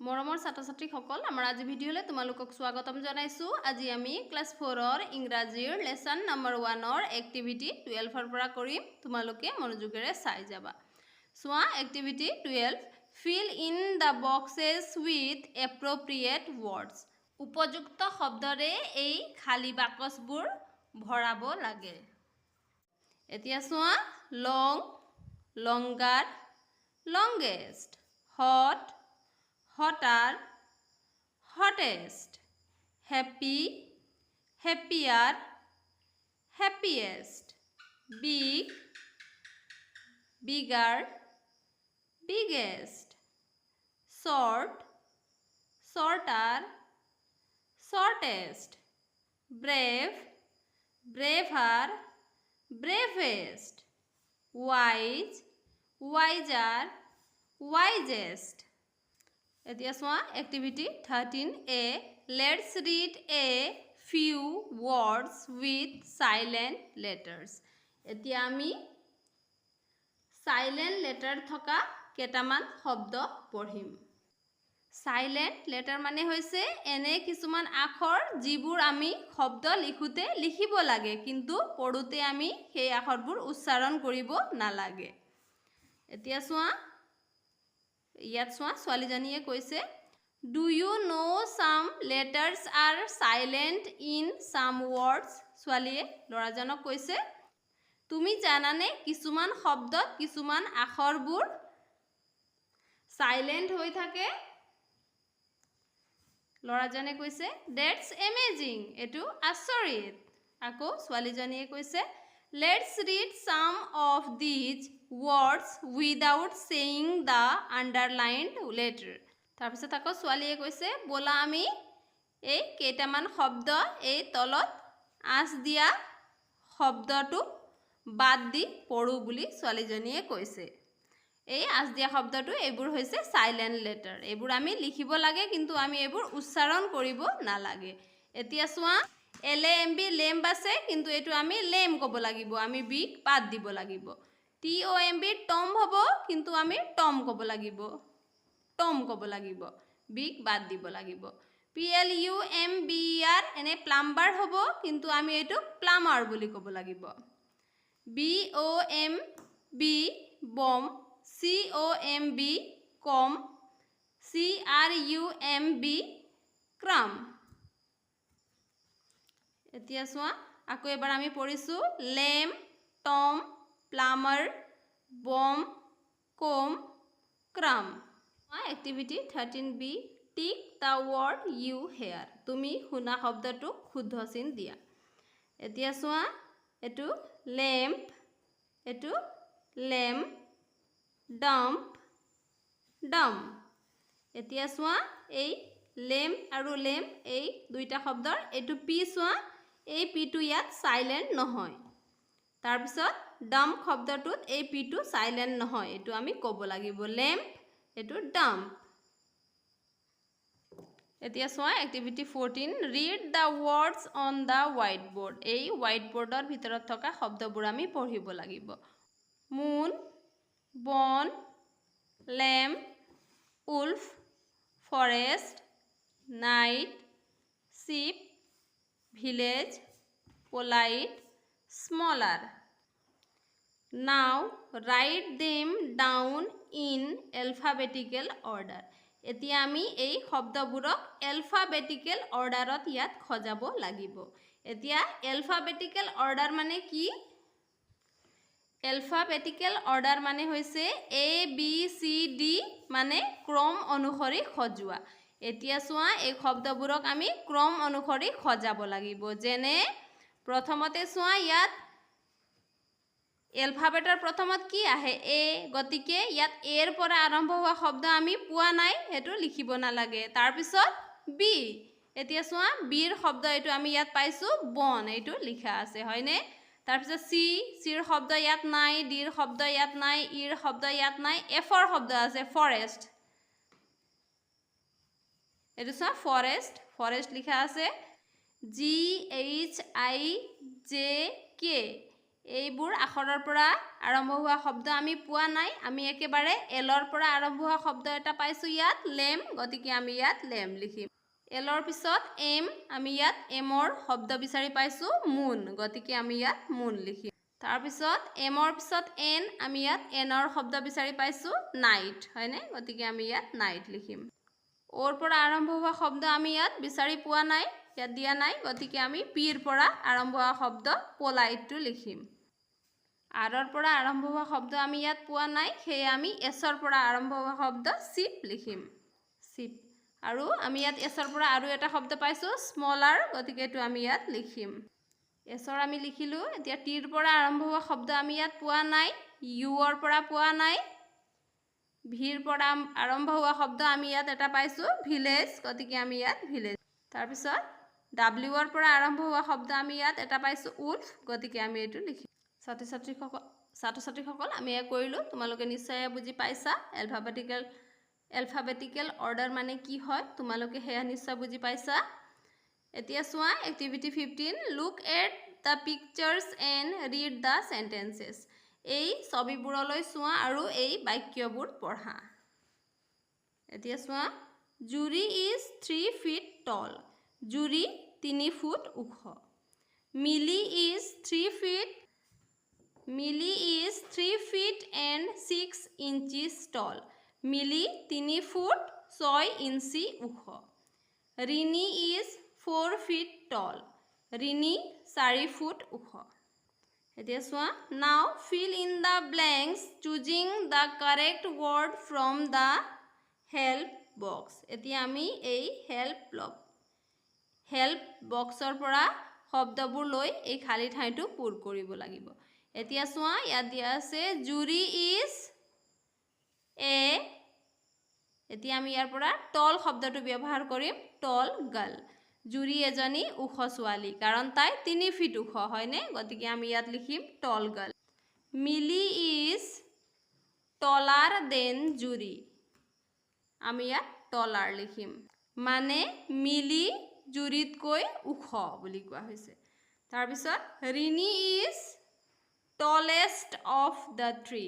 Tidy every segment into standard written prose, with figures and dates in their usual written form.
মৰমৰ ছাত্ৰ-ছাত্ৰীসকল আমাৰ আজি ভিডিঅ'লে তোমালোকক স্বাগতম জনাইছো। আজি আমি ক্লাছ 4ৰ ইংৰাজীৰ লেসন নম্বৰ 1ৰ এক্টিভিটি 12ৰ পৰা কৰিম। তোমালোকে মনোযোগেৰে চাই যাবা। চোৱা activity 12 fill in the boxes with appropriate words. উপযুক্ত শব্দৰে এই খালি বাকচবোৰ ভৰাব লাগে। এতিয়া চোৱা long, longer, longest, hot, hotter, hottest, happy, happier, happiest, big, bigger, biggest, short, shorter, shortest, brave, braver, bravest, wise, wiser, wisest. এতিয়া চোৱা activity 13a let's read a few words with silent letters. এতিয়া আমি silent letter থকা কেইটামান শব্দ পঢ়িম। silent letter মানে হৈছে এনে কিছুমান আখৰ যিবোৰ আমি শব্দ লিখোতে লিখিব লাগে কিন্তু পঢ়োতে আমি সেই আখৰবোৰ উচ্চাৰণ কৰিব নালাগে। এতিয়া চোৱা ইয়াত চোৱা ছোৱালীজনীয়ে কৈছে Do you know some letters are silent in some words? ছোৱালীয়ে ল'ৰাজনক কৈছে তুমি জানানে কিছুমান শব্দত কিছুমান আখৰবোৰ সাইলেন্ট হৈ থাকে। ল'ৰাজনে কৈছে That's amazing. এটো আচৰিত। আকৌ ছোৱালীজনীয়ে কৈছে Let's read some of these words without saying the underlined letter. তাৰপিছত আকৌ ছোৱালীয়ে কৈছে বলা আমি এই কেইটামান শব্দ এই তলত আঁচ দিয়া শব্দটো বাদ দি পঢ়ো বুলি ছোৱালীজনীয়ে কৈছে। এই আঁচ দিয়া শব্দটো এইবোৰ হৈছে সাইলেন্ট লেটাৰ। এইবোৰ আমি লিখিব লাগে কিন্তু আমি এইবোৰ উচ্চাৰণ কৰিব নালাগে। এতিয়া চোৱা LAMB লেম্ব আছে কিন্তু এটো আমি লেম ক'ব লাগিব। আমি বিক বাদ দিব লাগিব। TOMB টম হ'ব কিন্তু আমি টম ক'ব লাগিব। টম ক'ব লাগিব। বিক বাদ দিব লাগিব। PLUMBER এনে প্লাম্বাৰ হ'ব কিন্তু আমি এটো প্লামাৰ বুলি ক'ব লাগিব। BOMB বম, COMB কম, CRUMB ক্ৰাম। এতিয়া চোৱা আকৌ এবাৰ আমি পঢ়িছো লেম, tomb, plumber, bomb, comb, crumb. Activity 13b tick the word you hear. তুমি শুনা শব্দটো শুদ্ধ চিন দিয়া। এতিয়া চোৱা এটো লেম্প, এটো লেম, ডাম্প, ডাম। এতিয়া চোৱা এই লেম আৰু লেম এই দুইটা শব্দৰ এটো পি চোৱা এই পিটো ইয়াত সাইলেন্ট নহয়। তাৰপিছত ডাম্প শব্দটোত এই পিটো সাইলেন্ট নহয়। এটো আমি ক'ব লাগিব লেম্প, এটো ডাম্প। এতিয়া চোৱা activity 14 read the words on the whiteboard. এই হোৱাইট বৰ্ডৰ ভিতৰত থকা শব্দবোৰ আমি পঢ়িব লাগিব। মুন, বন, lamp, Wolf, forest, night, ship, village, polite, smaller. Now write them down in alphabetical order. এতিয়া আমি এই শব্দবোৰক alphabetical orderত ইয়াত খজাব লাগিব। এতিয়া alphabetical order মানে কি? alphabetical order মানে হৈছে A B C D মানে ক্ৰম অনুসৰি খজোৱা। এতিয়া চোৱা এই শব্দবোৰক আমি ক্ৰম অনুসৰি খজাব লাগিব। যেনে প্ৰথমতে চোৱা ইয়াত এলফাবেটৰ প্ৰথমত কি আহে এ গতিকে ইয়াত এৰ পৰা আৰম্ভ হোৱা শব্দ আমি পোৱা নাই হেতু লিখিব নালাগে। তাৰ পিছত বি এতিয়া চোৱা বিৰ শব্দ এটো আমি ইয়াত পাইছো বন এটো লিখা আছে হয়নে। তাৰ পিছত সিৰ শব্দ ইয়াত নাই, ডিৰ শব্দ ইয়াত নাই, ইৰ শব্দ ইয়াত নাই, এফৰ শব্দ আছে ফৰেষ্ট। এটো চোৱা ফৰেষ্ট, ফৰেষ্ট লিখা আছে GHIJK এইবোৰ আখৰৰ পৰা আৰম্ভ হোৱা শব্দ আমি পোৱা নাই আমি একেবাৰে এলৰ পৰা আৰম্ভ হোৱা শব্দ এটা পাইছোঁ ইয়াত লেম গতিকে আমি ইয়াত লেম লিখিম এলৰ পিছত এম আমি ইয়াত এমৰ শব্দ বিচাৰি পাইছোঁ মুন গতিকে আমি ইয়াত মুন লিখিম তাৰ পিছত এমৰ পিছত এন আমি ইয়াত এনৰ শব্দ বিচাৰি পাইছোঁ নাইট হয়নে গতিকে আমি ইয়াত নাইট লিখিম ওৰ পৰা আৰম্ভ হোৱা শব্দ আমি ইয়াত বিচাৰি পোৱা নাই ইয়াত দিয়া নাই গতিকে আমি পিৰ পৰা আৰম্ভ হোৱা শব্দ পোলাইটটো লিখিম আৰৰ পৰা আৰম্ভ হোৱা শব্দ আমি ইয়াত পোৱা নাই সেয়ে আমি এছৰ পৰা আৰম্ভ হোৱা শব্দ চিপ লিখিম চিপ আৰু আমি ইয়াত এছৰ পৰা আৰু এটা শব্দ পাইছোঁ স্মলাৰ গতিকে এইটো আমি ইয়াত লিখিম এছৰ আমি লিখিলোঁ এতিয়া টিৰ পৰা আৰম্ভ হোৱা শব্দ আমি ইয়াত পোৱা নাই ইউৰ পৰা পোৱা নাই ভিৰ পৰা আৰম্ভ হোৱা শব্দ আমি ইয়াত এটা পাইছোঁ ভিলেজ গতিকে আমি ইয়াত ভিলেজ তাৰপিছত ডাব্লিউৰ পৰা আৰম্ভ হোৱা শব্দ আমি ইয়াত এটা পাইছোঁ উল্ফ গতিকে আমি এইটো লিখিম ছাত্ৰ ছাত্ৰীসকল আমি এয়া কৰিলোঁ তোমালোকে নিশ্চয় বুজি পাইছা এলফাবেটিকেল অৰ্ডাৰ মানে কি হয় তোমালোকে সেয়া নিশ্চয় বুজি পাইছা এতিয়া চোৱা activity 15 look at the pictures and read the sentences এই ছবিবোৰলৈ চোৱা আৰু এই বাক্যবোৰ পঢ়া এতিয়া চোৱা জুৰি ইজ 3 feet tall জুৰি 3 ফুট ওখ মিলি is 3 feet and 6 inches tall মিলি 3 ফুট 6 ইঞ্চি ওখ Rini is 4 feet tall Rini 4 foot ওখ এতিয়া চোৱা নাও fill in the blanks choosing the correct word from the help box এতিয়া আমি এই হেল্প বক্সৰ পৰা শব্দবোৰ লৈ এই খালী ঠাইটো পূৰ কৰিব লাগিব এতিয়া চোৱা ইয়াত দিয়া আছে জুৰি ইজ এ এতিয়া আমি ইয়াৰ পৰা টল শব্দটো ব্যৱহাৰ কৰিম টল গাৰ্ল জুৰি এজনী ওখ ছোৱালী কাৰণ তাই 3 ফিট ওখ হয়নে গতিকে আমি ইয়াত লিখিম টল গাৰ্ল মিলি ইজ টলাৰ দেন জুৰি আমি ইয়াত টলাৰ লিখিম মানে মিলি জুৰিতকৈ ওখ বুলি কোৱা হৈছে তাৰপিছত Rini is tallest of the three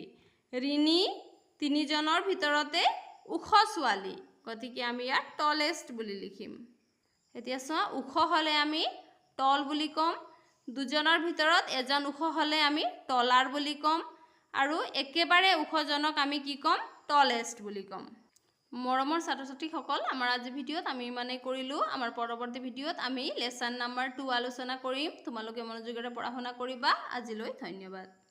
Rini 3 জনৰ ভিতৰতে ওখ ছোৱালী গতিকে আমি ইয়াত টলেষ্ট বুলি লিখিম এতিয়া চোৱা ওখ হ'লে আমি টল বুলি ক'ম 2 জনৰ ভিতৰত এজন ওখ হ'লে আমি টলাৰ বুলি ক'ম আৰু একেবাৰে ওখজনক আমি কি ক'ম টলেষ্ট বুলি ক'ম মৰমৰ ছাত্ৰ ছাত্ৰীসকল আমাৰ আজি ভিডিঅ'ত আমি ইমানেই কৰিলোঁ আমাৰ পৰৱৰ্তী ভিডিঅ'ত আমি লেসন নম্বৰ 2 আলোচনা কৰিম তোমালোকে মনোযোগেৰে পঢ়া শুনা কৰিবা আজিলৈ ধন্যবাদ